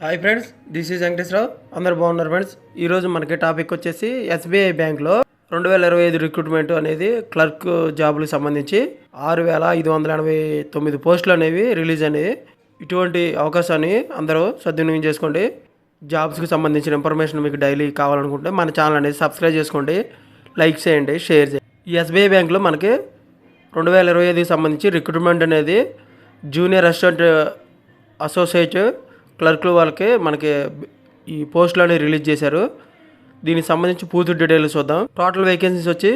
Hi friends, this is Venkateswararao. అందరు బాగున్నారు friends. ఈరోజు మనకి టాపిక్ వచ్చేసి ఎస్బీఐ బ్యాంక్లో 2025 రిక్రూట్మెంట్ అనేది క్లర్క్ జాబులకు సంబంధించి 6589 పోస్టులు అనేవి రిలీజ్ అనేవి. ఇటువంటి అవకాశాన్ని అందరూ సద్వినియోగం చేసుకోండి. జాబ్స్కి సంబంధించిన ఇన్ఫర్మేషన్ మీకు డైలీ కావాలనుకుంటే మన ఛానల్ అనేది సబ్స్క్రైబ్ చేసుకోండి, లైక్ చేయండి, షేర్ చేయండి. ఈ ఎస్బీఐ బ్యాంక్లో మనకి 2025కి సంబంధించి రిక్రూట్మెంట్ అనేది జూనియర్ అసిస్టెంట్ అసోసియేట్ క్లర్క్లు వాళ్ళకి మనకి ఈ పోస్టులు అనేవి రిలీజ్ చేశారు. దీనికి సంబంధించి పూర్తి డీటెయిల్స్ చూద్దాం. టోటల్ వేకెన్సీస్ వచ్చి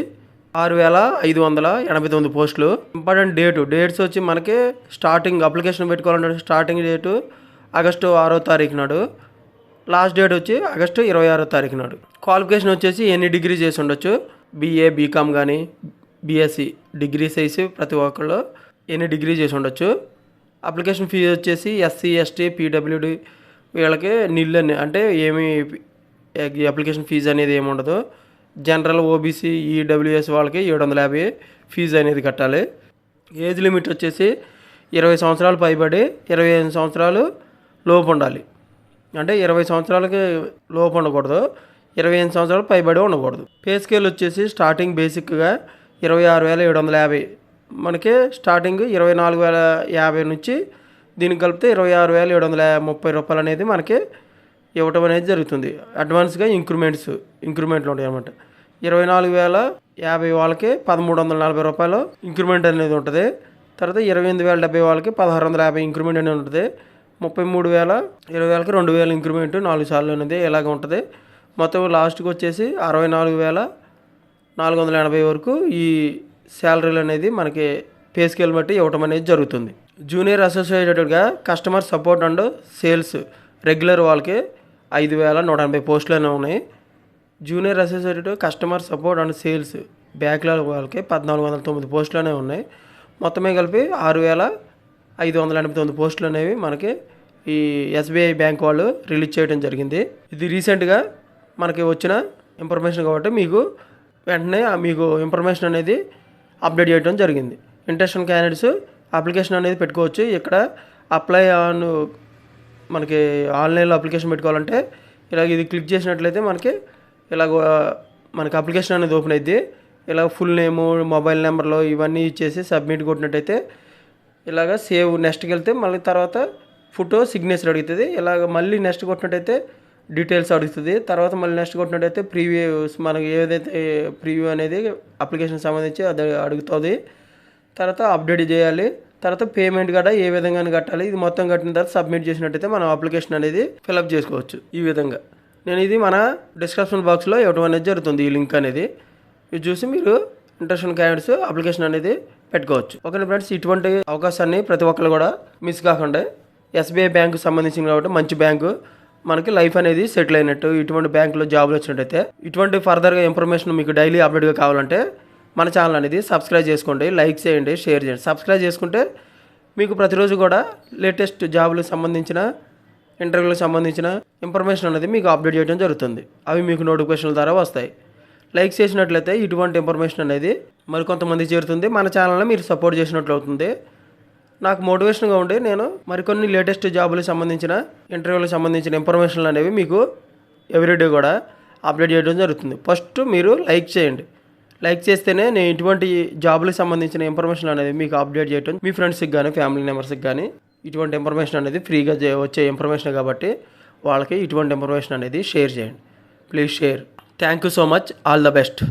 6589 పోస్టులు. ఇంపార్టెంట్ డేట్స్ వచ్చి మనకి స్టార్టింగ్ అప్లికేషన్ పెట్టుకోవాలంటే స్టార్టింగ్ డేటు ఆగస్టు 6వ తారీఖు నాడు, లాస్ట్ డేట్ వచ్చి ఆగస్టు 26వ తారీఖు నాడు. క్వాలిఫికేషన్ వచ్చేసి ఎన్ని డిగ్రీ చేసి ఉండొచ్చు, బీఏ, బీకామ్ కానీ బీఎస్సీ డిగ్రీ సైజు ప్రతి ఒక్కళ్ళు ఎన్ని డిగ్రీ చేసి ఉండొచ్చు. అప్లికేషన్ ఫీజు వచ్చేసి ఎస్సీ, ఎస్టీ, పీడబ్ల్యూడి వీళ్ళకి నిల్ అంటే ఏమి అప్లికేషన్ ఫీజు అనేది ఏమి ఉండదు. జనరల్, ఓబీసీ, ఈడబ్ల్యూఎస్ వాళ్ళకి 750 ఫీజు అనేది కట్టాలి. ఏజ్ లిమిట్ వచ్చేసి 20 సంవత్సరాలు పైబడి 25 సంవత్సరాలు లోపు ఉండాలి. అంటే 20 సంవత్సరాలకి లోపు ఉండకూడదు, 25 సంవత్సరాలు పైబడి ఉండకూడదు. పే స్కేల్ వచ్చేసి స్టార్టింగ్ బేసిక్గా 26,750, మనకి స్టార్టింగ్ 24,050 నుంచి దీనికి కలిపితే 26,730 రూపాయలు అనేది మనకి ఇవ్వటం అనేది జరుగుతుంది. అడ్వాన్స్గా ఇంక్రిమెంట్లు ఉంటాయి అన్నమాట. 24,050 వాళ్ళకి 1,340 రూపాయలు ఇంక్రిమెంట్ అనేది ఉంటుంది. తర్వాత 28,070 వాళ్ళకి 1,650 ఇంక్రిమెంట్ అనేది ఉంటుంది. 33,000 2,000 ఇంక్రిమెంట్ 4 సార్లు అనేది ఇలాగ ఉంటుంది. మొత్తం లాస్ట్కి వచ్చేసి 64,480 వరకు ఈ శాలరీలు అనేది మనకి పే స్కేల్ బట్టి ఇవ్వటం అనేది జరుగుతుంది. జూనియర్ అసోసియేటెడ్గా customer support and sales regular వాళ్ళకి 5,180 పోస్టులు అనేవి ఉన్నాయి. Junior associated customer support and sales backlog వాళ్ళకి 1,409 పోస్టులు అనేవి ఉన్నాయి. మొత్తమే కలిపి 6,589 పోస్టులు అనేవి మనకి ఈ ఎస్బీఐ బ్యాంక్ వాళ్ళు రిలీజ్ చేయడం జరిగింది. ఇది రీసెంట్గా మనకి వచ్చిన ఇన్ఫర్మేషన్ కాబట్టి మీకు వెంటనే మీకు ఇన్ఫర్మేషన్ అనేది అప్డేట్ చేయడం జరిగింది. ఇంట్రెస్ట్ ఉన్న క్యాండిడేట్స్ అప్లికేషన్ అనేది పెట్టుకోవచ్చు. ఇక్కడ అప్లై ఆన్ మనకి ఆన్లైన్లో అప్లికేషన్ పెట్టుకోవాలంటే ఇలాగ ఇది క్లిక్ చేసినట్లయితే మనకి ఇలాగ మనకి అప్లికేషన్ అనేది ఓపెన్ అయింది. ఇలా ఫుల్ నేము, మొబైల్ నెంబర్లో ఇవన్నీ ఇచ్చేసి సబ్మిట్ కొట్టినట్టయితే ఇలాగ సేవ్ నెక్స్ట్కి వెళ్తే మళ్ళీ తర్వాత ఫోటో, సిగ్నేచర్ అడుగుతుంది. ఇలాగ మళ్ళీ నెక్స్ట్ కొట్టినట్టయితే డీటెయిల్స్ అడుగుతుంది. తర్వాత మళ్ళీ నెక్స్ట్ కొట్టినట్టయితే ప్రీవ్యూస్ మనకి ఏదైతే ప్రీవ్యూ అనేది అప్లికేషన్ సంబంధించి అది అడుగుతుంది. తర్వాత అప్డేట్ చేయాలి. తర్వాత పేమెంట్ కూడా ఏ విధంగా కట్టాలి, ఇది మొత్తం కట్టిన తర్వాత సబ్మిట్ చేసినట్టయితే మనం అప్లికేషన్ అనేది ఫిలప్ చేసుకోవచ్చు. ఈ విధంగా నేను ఇది మన డిస్క్రిప్షన్ బాక్స్లో ఇవ్వడం అనేది జరుగుతుంది. ఈ లింక్ అనేది ఇది చూసి మీరు ఇంట్రెస్ట్ ఉన్న క్యాండిడేట్స్ అప్లికేషన్ అనేది పెట్టుకోవచ్చు. ఓకే ఫ్రెండ్స్, ఇటువంటి అవకాశాన్ని ప్రతి ఒక్కరు కూడా మిస్ కాకుండా, ఎస్బీఐ బ్యాంకు సంబంధించింది కాబట్టి మంచి బ్యాంకు, మనకి లైఫ్ అనేది సెటిల్ అయినట్టు. ఇటువంటి బ్యాంకులో జాబ్లు వచ్చినట్టయితే ఇటువంటి ఫర్దర్గా ఇన్ఫర్మేషన్ మీకు డైలీ అప్డేట్గా కావాలంటే మన ఛానల్ అనేది సబ్స్క్రైబ్ చేసుకోండి, లైక్ చేయండి, షేర్ చేయండి. సబ్స్క్రైబ్ చేసుకుంటే మీకు ప్రతిరోజు కూడా లేటెస్ట్ జాబులకు సంబంధించిన, ఇంటర్వ్యూలకు సంబంధించిన ఇన్ఫర్మేషన్ అనేది మీకు అప్డేట్ చేయడం జరుగుతుంది. అవి మీకు నోటిఫికేషన్ల ద్వారా వస్తాయి. లైక్ చేసినట్లయితే ఇటువంటి ఇన్ఫర్మేషన్ అనేది మరికొంతమంది చేరుతుంది. మన ఛానల్ని మీరు సపోర్ట్ చేసినట్లు అవుతుంది. నాకు మోటివేషన్గా ఉండి నేను మరికొన్ని లేటెస్ట్ జాబులకు సంబంధించిన, ఇంటర్వ్యూలకు సంబంధించిన ఇన్ఫర్మేషన్లు అనేవి మీకు ఎవ్రీడే కూడా అప్డేట్ చేయడం జరుగుతుంది. ఫస్ట్ మీరు లైక్ చేయండి. లైక్ చేస్తేనే నేను ఇటువంటి జాబులకు సంబంధించిన ఇన్ఫర్మేషన్ అనేది మీకు అప్డేట్ చేయడం, మీ ఫ్రెండ్స్కి కానీ ఫ్యామిలీ మెంబర్స్కి కానీ ఇటువంటి ఇన్ఫర్మేషన్ అనేది ఫ్రీగా వచ్చే ఇన్ఫర్మేషన్ కాబట్టి వాళ్ళకి ఇటువంటి ఇన్ఫర్మేషన్ అనేది షేర్ చేయండి. Please share. Thank you so much. All the best.